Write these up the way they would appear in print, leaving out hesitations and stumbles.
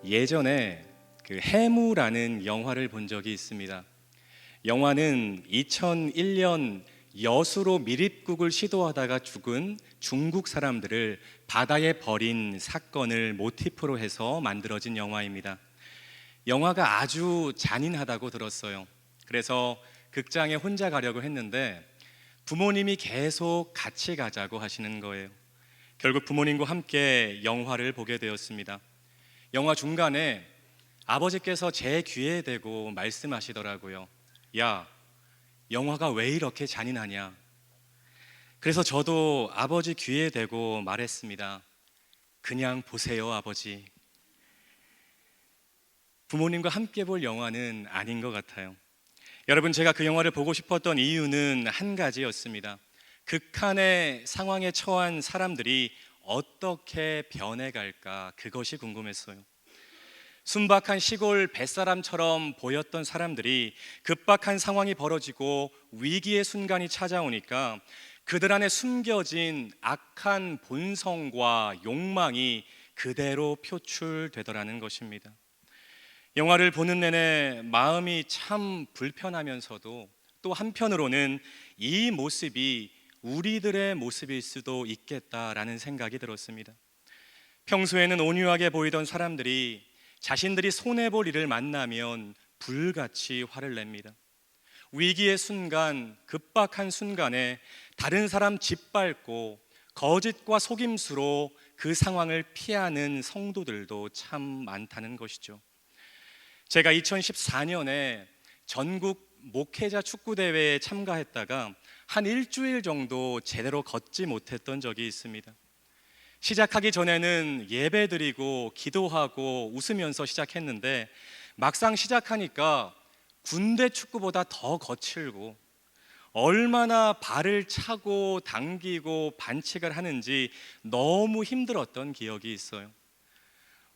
예전에 해무라는 영화를 본 적이 있습니다. 영화는 2001년 여수로 밀입국을 시도하다가 죽은 중국 사람들을 바다에 버린 사건을 모티프로 해서 만들어진 영화입니다. 영화가 아주 잔인하다고 들었어요. 그래서 극장에 혼자 가려고 했는데 부모님이 계속 같이 가자고 하시는 거예요. 결국 부모님과 함께 영화를 보게 되었습니다. 영화 중간에 아버지께서 제 귀에 대고 말씀하시더라고요. 야, 영화가 왜 이렇게 잔인하냐? 그래서 저도 아버지 귀에 대고 말했습니다. 그냥 보세요, 아버지. 부모님과 함께 볼 영화는 아닌 것 같아요. 여러분, 제가 그 영화를 보고 싶었던 이유는 한 가지였습니다. 극한의 상황에 처한 사람들이 어떻게 변해갈까, 그것이 궁금했어요. 순박한 시골 뱃사람처럼 보였던 사람들이 급박한 상황이 벌어지고 위기의 순간이 찾아오니까 그들 안에 숨겨진 악한 본성과 욕망이 그대로 표출되더라는 것입니다. 영화를 보는 내내 마음이 참 불편하면서도 또 한편으로는 이 모습이 우리들의 모습일 수도 있겠다라는 생각이 들었습니다. 평소에는 온유하게 보이던 사람들이 자신들이 손해볼 일을 만나면 불같이 화를 냅니다. 위기의 순간, 급박한 순간에 다른 사람 짓밟고 거짓과 속임수로 그 상황을 피하는 성도들도 참 많다는 것이죠. 제가 2014년에 전국 목회자 축구대회에 참가했다가 한 일주일 정도 제대로 걷지 못했던 적이 있습니다. 시작하기 전에는 예배드리고 기도하고 웃으면서 시작했는데 막상 시작하니까 군대 축구보다 더 거칠고 얼마나 발을 차고 당기고 반칙을 하는지 너무 힘들었던 기억이 있어요.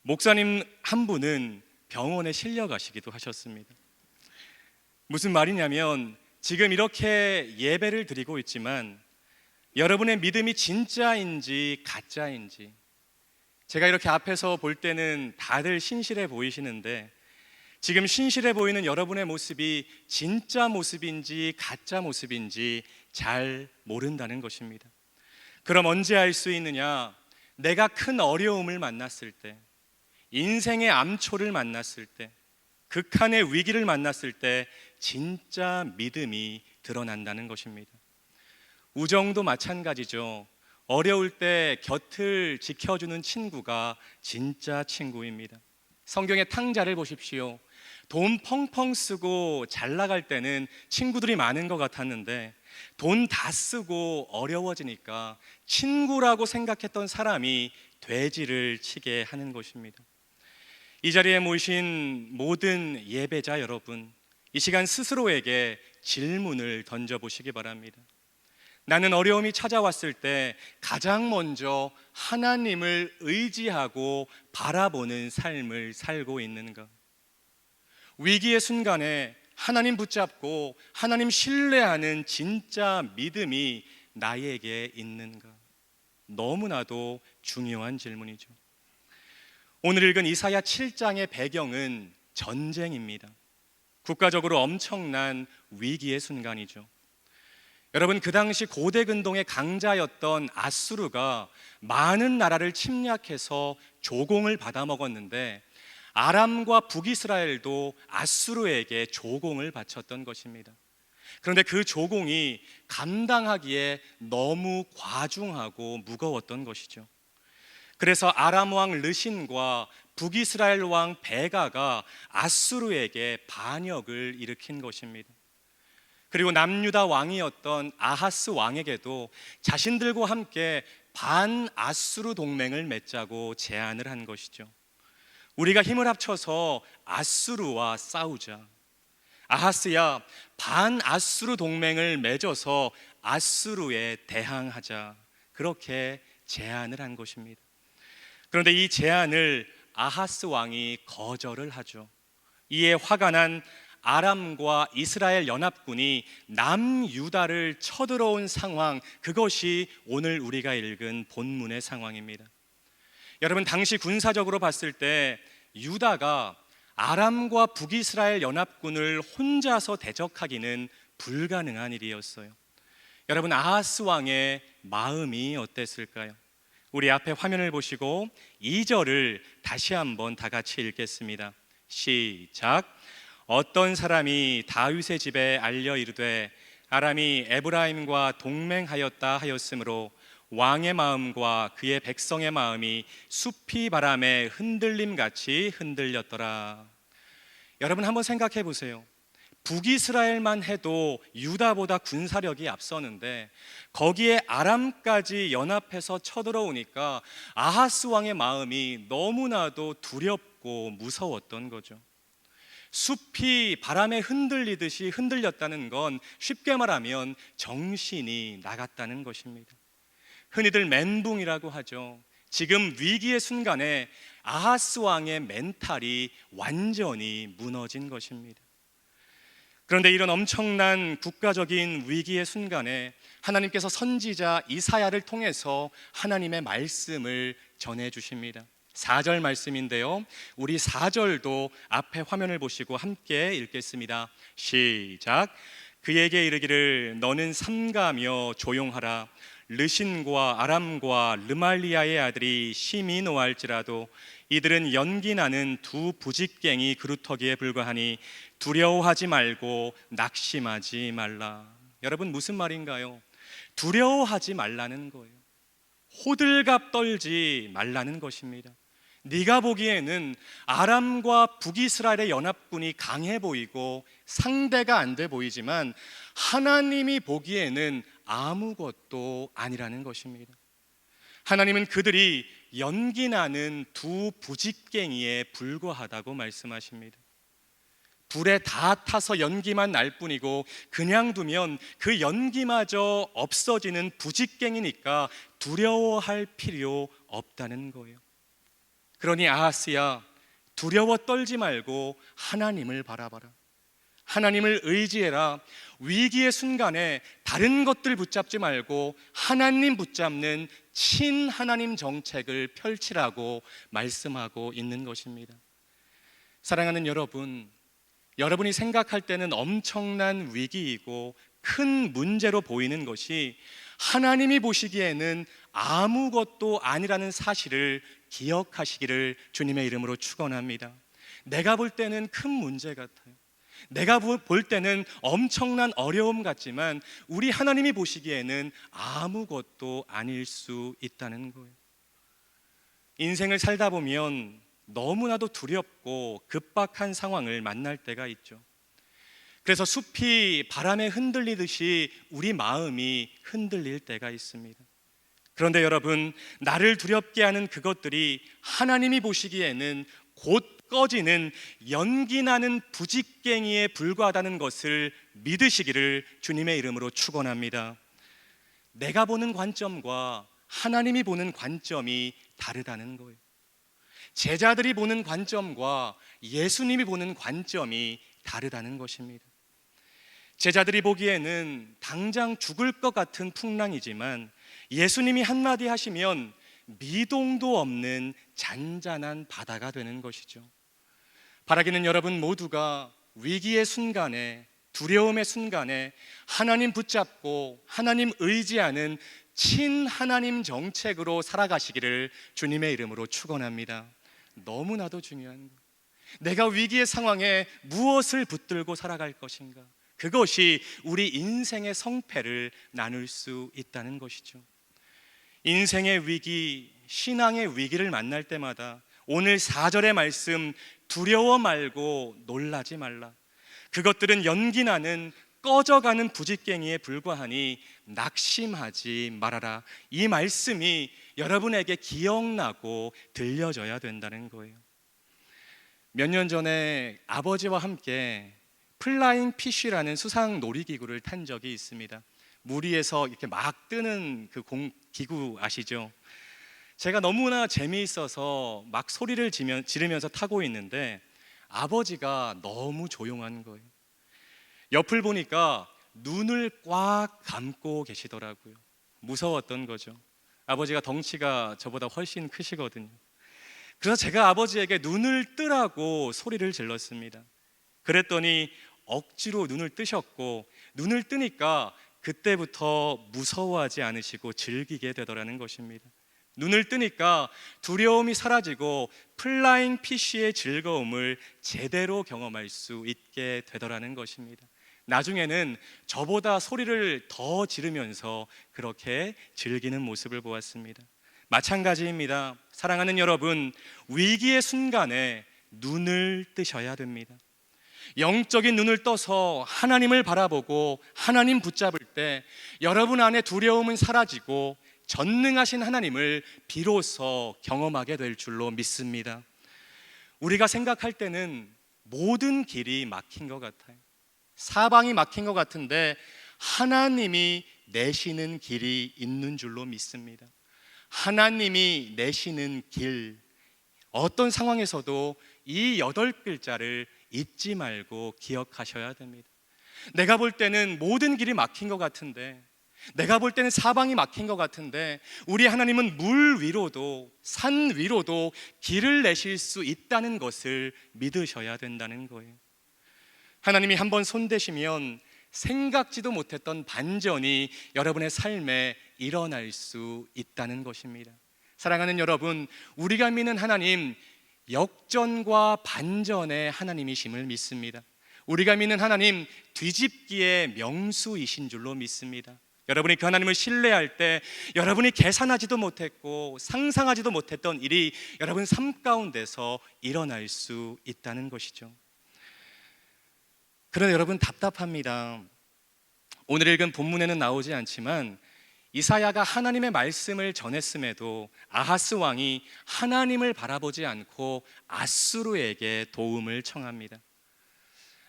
목사님 한 분은 병원에 실려가시기도 하셨습니다. 무슨 말이냐면 지금 이렇게 예배를 드리고 있지만 여러분의 믿음이 진짜인지 가짜인지, 제가 이렇게 앞에서 볼 때는 다들 신실해 보이시는데 지금 신실해 보이는 여러분의 모습이 진짜 모습인지 가짜 모습인지 잘 모른다는 것입니다. 그럼 언제 알 수 있느냐? 내가 큰 어려움을 만났을 때, 인생의 암초를 만났을 때, 극한의 위기를 만났을 때 진짜 믿음이 드러난다는 것입니다. 우정도 마찬가지죠. 어려울 때 곁을 지켜주는 친구가 진짜 친구입니다. 성경의 탕자를 보십시오. 돈 펑펑 쓰고 잘 나갈 때는 친구들이 많은 것 같았는데 돈 다 쓰고 어려워지니까 친구라고 생각했던 사람이 돼지를 치게 하는 것입니다. 이 자리에 모이신 모든 예배자 여러분, 이 시간 스스로에게 질문을 던져보시기 바랍니다. 나는 어려움이 찾아왔을 때 가장 먼저 하나님을 의지하고 바라보는 삶을 살고 있는가? 위기의 순간에 하나님 붙잡고 하나님 신뢰하는 진짜 믿음이 나에게 있는가? 너무나도 중요한 질문이죠. 오늘 읽은 이사야 7장의 배경은 전쟁입니다. 국가적으로 엄청난 위기의 순간이죠. 여러분, 그 당시 고대 근동의 강자였던 아수르가 많은 나라를 침략해서 조공을 받아먹었는데 아람과 북이스라엘도 아수르에게 조공을 바쳤던 것입니다. 그런데 그 조공이 감당하기에 너무 과중하고 무거웠던 것이죠. 그래서 아람 왕 르신과 북이스라엘 왕 베가가 아수르에게 반역을 일으킨 것입니다. 그리고 남유다 왕이었던 아하스 왕에게도 자신들과 함께 반아수르 동맹을 맺자고 제안을 한 것이죠. 우리가 힘을 합쳐서 아수르와 싸우자. 아하스야, 반아수르 동맹을 맺어서 아수르에 대항하자. 그렇게 제안을 한 것입니다. 그런데 이 제안을 아하스 왕이 거절을 하죠. 이에 화가 난 아람과 이스라엘 연합군이 남유다를 쳐들어온 상황, 그것이 오늘 우리가 읽은 본문의 상황입니다. 여러분, 당시 군사적으로 봤을 때 유다가 아람과 북이스라엘 연합군을 혼자서 대적하기는 불가능한 일이었어요. 여러분, 아하스 왕의 마음이 어땠을까요? 우리 앞에 화면을 보시고 2절을 다시 한번 다 같이 읽겠습니다. 시작. 어떤 사람이 다윗의 집에 알려 이르되 아람이 에브라임과 동맹하였다 하였으므로 왕의 마음과 그의 백성의 마음이 숲이 바람에 흔들림 같이 흔들렸더라. 여러분, 한번 생각해 보세요. 북이스라엘만 해도 유다보다 군사력이 앞서는데 거기에 아람까지 연합해서 쳐들어오니까 아하스 왕의 마음이 너무나도 두렵고 무서웠던 거죠. 숲이 바람에 흔들리듯이 흔들렸다는 건 쉽게 말하면 정신이 나갔다는 것입니다. 흔히들 멘붕이라고 하죠. 지금 위기의 순간에 아하스 왕의 멘탈이 완전히 무너진 것입니다. 그런데 이런 엄청난 국가적인 위기의 순간에 하나님께서 선지자 이사야를 통해서 하나님의 말씀을 전해 주십니다. 4절 말씀인데요, 우리 4절도 앞에 화면을 보시고 함께 읽겠습니다. 시작. 그에게 이르기를 너는 삼가며 조용하라. 르신과 아람과 르말리아의 아들이 심히 노할지라도 이들은 연기 나는 두 부직갱이 그루터기에 불과하니 두려워하지 말고 낙심하지 말라. 여러분, 무슨 말인가요? 두려워하지 말라는 거예요. 호들갑 떨지 말라는 것입니다. 네가 보기에는 아람과 북이스라엘의 연합군이 강해 보이고 상대가 안 돼 보이지만 하나님이 보기에는 아무것도 아니라는 것입니다. 하나님은 그들이 연기 나는 두 부직갱이에 불과하다고 말씀하십니다. 불에 다 타서 연기만 날 뿐이고 그냥 두면 그 연기마저 없어지는 부직갱이니까 두려워할 필요 없다는 거예요. 그러니 아하스야, 두려워 떨지 말고 하나님을 바라봐라. 하나님을 의지해라. 위기의 순간에 다른 것들 붙잡지 말고 하나님 붙잡는 친하나님 정책을 펼치라고 말씀하고 있는 것입니다. 사랑하는 여러분, 여러분이 생각할 때는 엄청난 위기이고 큰 문제로 보이는 것이 하나님이 보시기에는 아무것도 아니라는 사실을 기억하시기를 주님의 이름으로 축원합니다. 내가 볼 때는 큰 문제 같아요. 내가 볼 때는 엄청난 어려움 같지만 우리 하나님이 보시기에는 아무것도 아닐 수 있다는 거예요. 인생을 살다 보면 너무나도 두렵고 급박한 상황을 만날 때가 있죠. 그래서 숲이 바람에 흔들리듯이 우리 마음이 흔들릴 때가 있습니다. 그런데 여러분, 나를 두렵게 하는 그것들이 하나님이 보시기에는 곧 꺼지는 연기 나는 부직갱이에 불과하다는 것을 믿으시기를 주님의 이름으로 축원합니다. 내가 보는 관점과 하나님이 보는 관점이 다르다는 거예요. 제자들이 보는 관점과 예수님이 보는 관점이 다르다는 것입니다. 제자들이 보기에는 당장 죽을 것 같은 풍랑이지만 예수님이 한마디 하시면 미동도 없는 잔잔한 바다가 되는 것이죠. 바라기는 여러분 모두가 위기의 순간에, 두려움의 순간에 하나님 붙잡고 하나님 의지하는 친하나님 정책으로 살아가시기를 주님의 이름으로 축원합니다. 너무나도 중요한 거예요. 내가 위기의 상황에 무엇을 붙들고 살아갈 것인가? 그것이 우리 인생의 성패를 나눌 수 있다는 것이죠. 인생의 위기, 신앙의 위기를 만날 때마다 오늘 4절의 말씀, 두려워 말고 놀라지 말라. 그것들은 연기나는 꺼져가는 부직갱이에 불과하니 낙심하지 말아라. 이 말씀이 여러분에게 기억나고 들려져야 된다는 거예요. 몇 년 전에 아버지와 함께 플라잉 피쉬라는 수상 놀이기구를 탄 적이 있습니다. 물 위에서 이렇게 막 뜨는 그 기구 아시죠? 제가 너무나 재미있어서 막 소리를 지르면서 타고 있는데 아버지가 너무 조용한 거예요. 옆을 보니까 눈을 꽉 감고 계시더라고요. 무서웠던 거죠. 아버지가 덩치가 저보다 훨씬 크시거든요. 그래서 제가 아버지에게 눈을 뜨라고 소리를 질렀습니다. 그랬더니 억지로 눈을 뜨셨고, 눈을 뜨니까 그때부터 무서워하지 않으시고 즐기게 되더라는 것입니다. 눈을 뜨니까 두려움이 사라지고 플라잉 피쉬의 즐거움을 제대로 경험할 수 있게 되더라는 것입니다. 나중에는 저보다 소리를 더 지르면서 그렇게 즐기는 모습을 보았습니다. 마찬가지입니다. 사랑하는 여러분, 위기의 순간에 눈을 뜨셔야 됩니다. 영적인 눈을 떠서 하나님을 바라보고 하나님 붙잡을 때 여러분 안에 두려움은 사라지고 전능하신 하나님을 비로소 경험하게 될 줄로 믿습니다. 우리가 생각할 때는 모든 길이 막힌 것 같아요. 사방이 막힌 것 같은데 하나님이 내시는 길이 있는 줄로 믿습니다. 하나님이 내시는 길, 어떤 상황에서도 이 8글자를 잊지 말고 기억하셔야 됩니다. 내가 볼 때는 모든 길이 막힌 것 같은데, 내가 볼 때는 사방이 막힌 것 같은데, 우리 하나님은 물 위로도 산 위로도 길을 내실 수 있다는 것을 믿으셔야 된다는 거예요. 하나님이 한번 손대시면 생각지도 못했던 반전이 여러분의 삶에 일어날 수 있다는 것입니다. 사랑하는 여러분, 우리가 믿는 하나님, 역전과 반전의 하나님이심을 믿습니다. 우리가 믿는 하나님, 뒤집기의 명수이신 줄로 믿습니다. 여러분이 그 하나님을 신뢰할 때 여러분이 계산하지도 못했고 상상하지도 못했던 일이 여러분 삶 가운데서 일어날 수 있다는 것이죠. 그런데 여러분, 답답합니다. 오늘 읽은 본문에는 나오지 않지만 이사야가 하나님의 말씀을 전했음에도 아하스 왕이 하나님을 바라보지 않고 아수르에게 도움을 청합니다.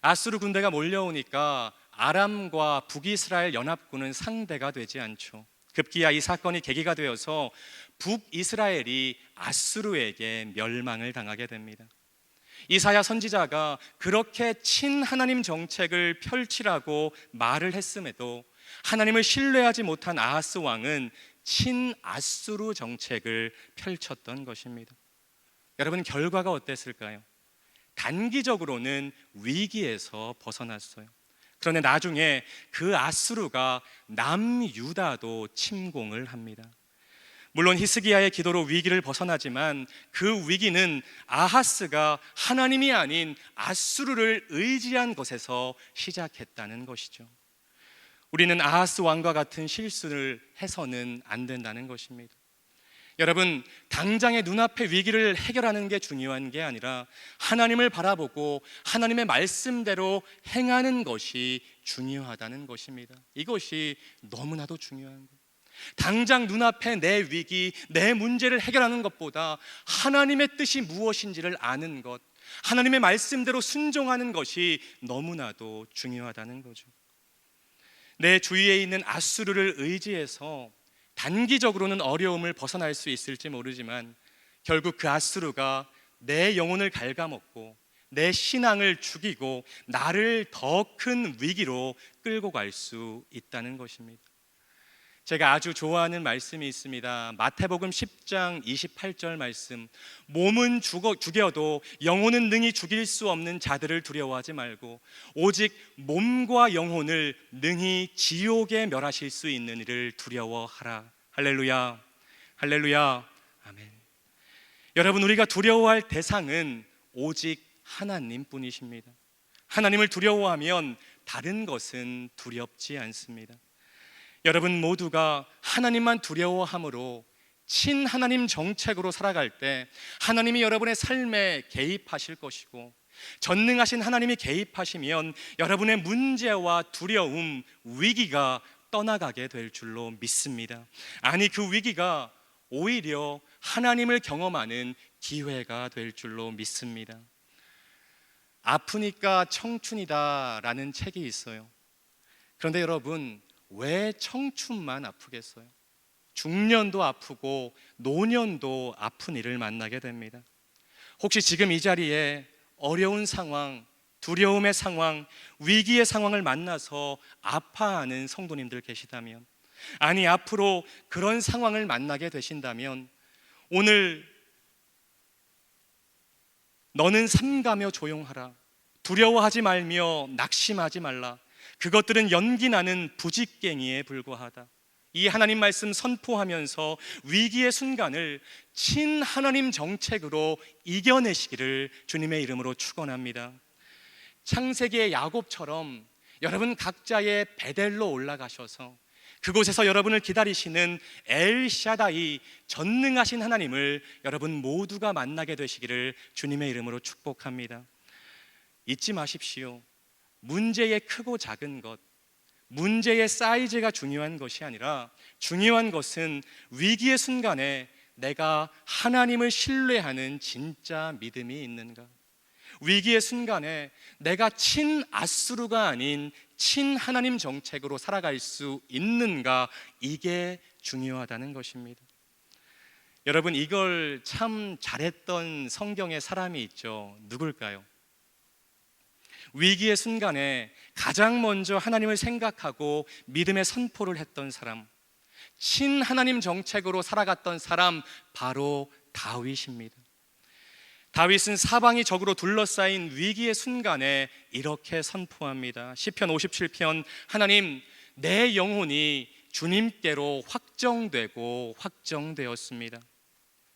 아수르 군대가 몰려오니까 아람과 북이스라엘 연합군은 상대가 되지 않죠. 급기야 이 사건이 계기가 되어서 북이스라엘이 아수르에게 멸망을 당하게 됩니다. 이사야 선지자가 그렇게 친하나님 정책을 펼치라고 말을 했음에도 하나님을 신뢰하지 못한 아하스 왕은 친아수르 정책을 펼쳤던 것입니다. 여러분, 결과가 어땠을까요? 단기적으로는 위기에서 벗어났어요. 그런데 나중에 그 아수르가 남유다도 침공을 합니다. 물론 히스기야의 기도로 위기를 벗어나지만 그 위기는 아하스가 하나님이 아닌 아수르를 의지한 것에서 시작했다는 것이죠. 우리는 아하스 왕과 같은 실수를 해서는 안 된다는 것입니다. 여러분, 당장의 눈앞의 위기를 해결하는 게 중요한 게 아니라 하나님을 바라보고 하나님의 말씀대로 행하는 것이 중요하다는 것입니다. 이것이 너무나도 중요한 거예요. 당장 눈앞에 내 위기, 내 문제를 해결하는 것보다 하나님의 뜻이 무엇인지를 아는 것, 하나님의 말씀대로 순종하는 것이 너무나도 중요하다는 거죠. 내 주위에 있는 아수르를 의지해서 단기적으로는 어려움을 벗어날 수 있을지 모르지만 결국 그 아수르가 내 영혼을 갉아먹고 내 신앙을 죽이고 나를 더 큰 위기로 끌고 갈 수 있다는 것입니다. 제가 아주 좋아하는 말씀이 있습니다. 마태복음 10장 28절 말씀. 몸은 죽여도 영혼은 능히 죽일 수 없는 자들을 두려워하지 말고 오직 몸과 영혼을 능히 지옥에 멸하실 수 있는 이를 두려워하라. 할렐루야, 할렐루야, 아멘. 여러분, 우리가 두려워할 대상은 오직 하나님뿐이십니다. 하나님을 두려워하면 다른 것은 두렵지 않습니다. 여러분 모두가 하나님만 두려워함으로 친하나님 정책으로 살아갈 때 하나님이 여러분의 삶에 개입하실 것이고, 전능하신 하나님이 개입하시면 여러분의 문제와 두려움, 위기가 떠나가게 될 줄로 믿습니다. 아니, 그 위기가 오히려 하나님을 경험하는 기회가 될 줄로 믿습니다. 아프니까 청춘이다라는 책이 있어요. 그런데 여러분, 왜 청춘만 아프겠어요? 중년도 아프고 노년도 아픈 일을 만나게 됩니다. 혹시 지금 이 자리에 어려운 상황, 두려움의 상황, 위기의 상황을 만나서 아파하는 성도님들 계시다면, 아니 앞으로 그런 상황을 만나게 되신다면 오늘 너는 삼가며 조용하라. 두려워하지 말며 낙심하지 말라. 그것들은 연기나는 부직갱이에 불과하다. 이 하나님 말씀 선포하면서 위기의 순간을 친하나님 정책으로 이겨내시기를 주님의 이름으로 축원합니다. 창세기의 야곱처럼 여러분 각자의 베델로 올라가셔서 그곳에서 여러분을 기다리시는 엘샤다이 전능하신 하나님을 여러분 모두가 만나게 되시기를 주님의 이름으로 축복합니다. 잊지 마십시오. 문제의 크고 작은 것, 문제의 사이즈가 중요한 것이 아니라 중요한 것은 위기의 순간에 내가 하나님을 신뢰하는 진짜 믿음이 있는가, 위기의 순간에 내가 친아수르가 아닌 친하나님 정책으로 살아갈 수 있는가, 이게 중요하다는 것입니다. 여러분, 이걸 참 잘했던 성경의 사람이 있죠. 누굴까요? 위기의 순간에 가장 먼저 하나님을 생각하고 믿음의 선포를 했던 사람, 친하나님 정책으로 살아갔던 사람, 바로 다윗입니다. 다윗은 사방이 적으로 둘러싸인 위기의 순간에 이렇게 선포합니다. 시편 57편, 하나님, 내 영혼이 주님께로 확정되고 확정되었습니다.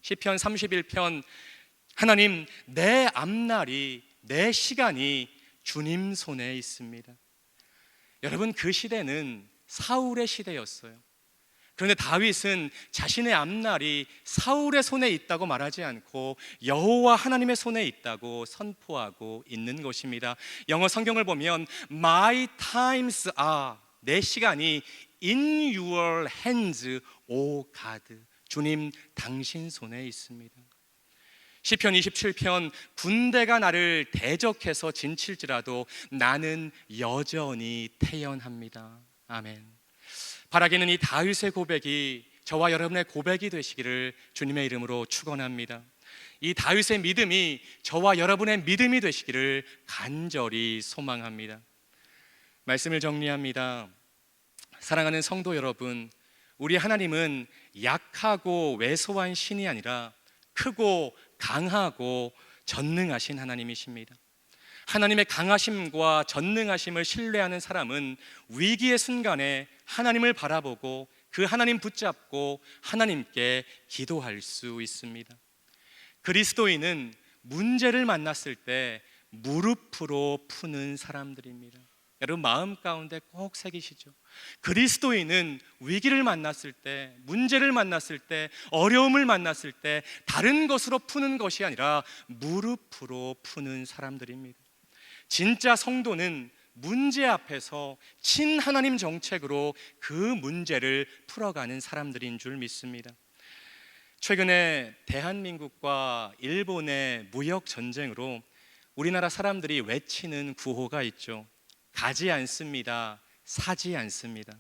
시편 31편, 하나님, 내 앞날이, 내 시간이 주님 손에 있습니다. 여러분, 그 시대는 사울의 시대였어요. 그런데 다윗은 자신의 앞날이 사울의 손에 있다고 말하지 않고 여호와 하나님의 손에 있다고 선포하고 있는 것입니다. 영어 성경을 보면 My times are, 내 시간이 in your hands, O God, 주님 당신 손에 있습니다. 시편 27편, 군대가 나를 대적해서 진칠지라도 나는 여전히 태연합니다. 아멘. 바라기는 이 다윗의 고백이 저와 여러분의 고백이 되시기를 주님의 이름으로 축원합니다. 이 다윗의 믿음이 저와 여러분의 믿음이 되시기를 간절히 소망합니다. 말씀을 정리합니다. 사랑하는 성도 여러분, 우리 하나님은 약하고 왜소한 신이 아니라 크고 강하고 전능하신 하나님이십니다. 하나님의 강하심과 전능하심을 신뢰하는 사람은 위기의 순간에 하나님을 바라보고 그 하나님 붙잡고 하나님께 기도할 수 있습니다. 그리스도인은 문제를 만났을 때 무릎으로 푸는 사람들입니다. 여러분, 마음 가운데 꼭 새기시죠. 그리스도인은 위기를 만났을 때, 문제를 만났을 때, 어려움을 만났을 때 다른 것으로 푸는 것이 아니라 무릎으로 푸는 사람들입니다. 진짜 성도는 문제 앞에서 친하나님 정책으로 그 문제를 풀어가는 사람들인 줄 믿습니다. 최근에 대한민국과 일본의 무역 전쟁으로 우리나라 사람들이 외치는 구호가 있죠. 가지 않습니다. 사지 않습니다.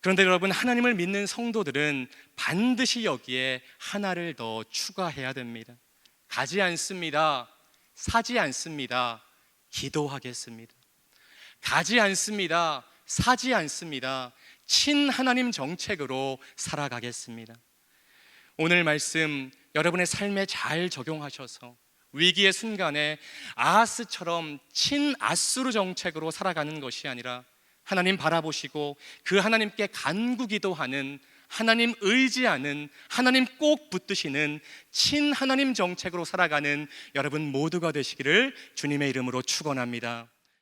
그런데 여러분, 하나님을 믿는 성도들은 반드시 여기에 하나를 더 추가해야 됩니다. 가지 않습니다. 사지 않습니다. 기도하겠습니다. 가지 않습니다. 사지 않습니다. 친하나님 정책으로 살아가겠습니다. 오늘 말씀 여러분의 삶에 잘 적용하셔서 위기의 순간에 아하스처럼 친아수르 정책으로 살아가는 것이 아니라 하나님 바라보시고 그 하나님께 간구기도하는, 하나님 의지하는, 하나님 꼭 붙드시는 친하나님 정책으로 살아가는 여러분 모두가 되시기를 주님의 이름으로 축원합니다.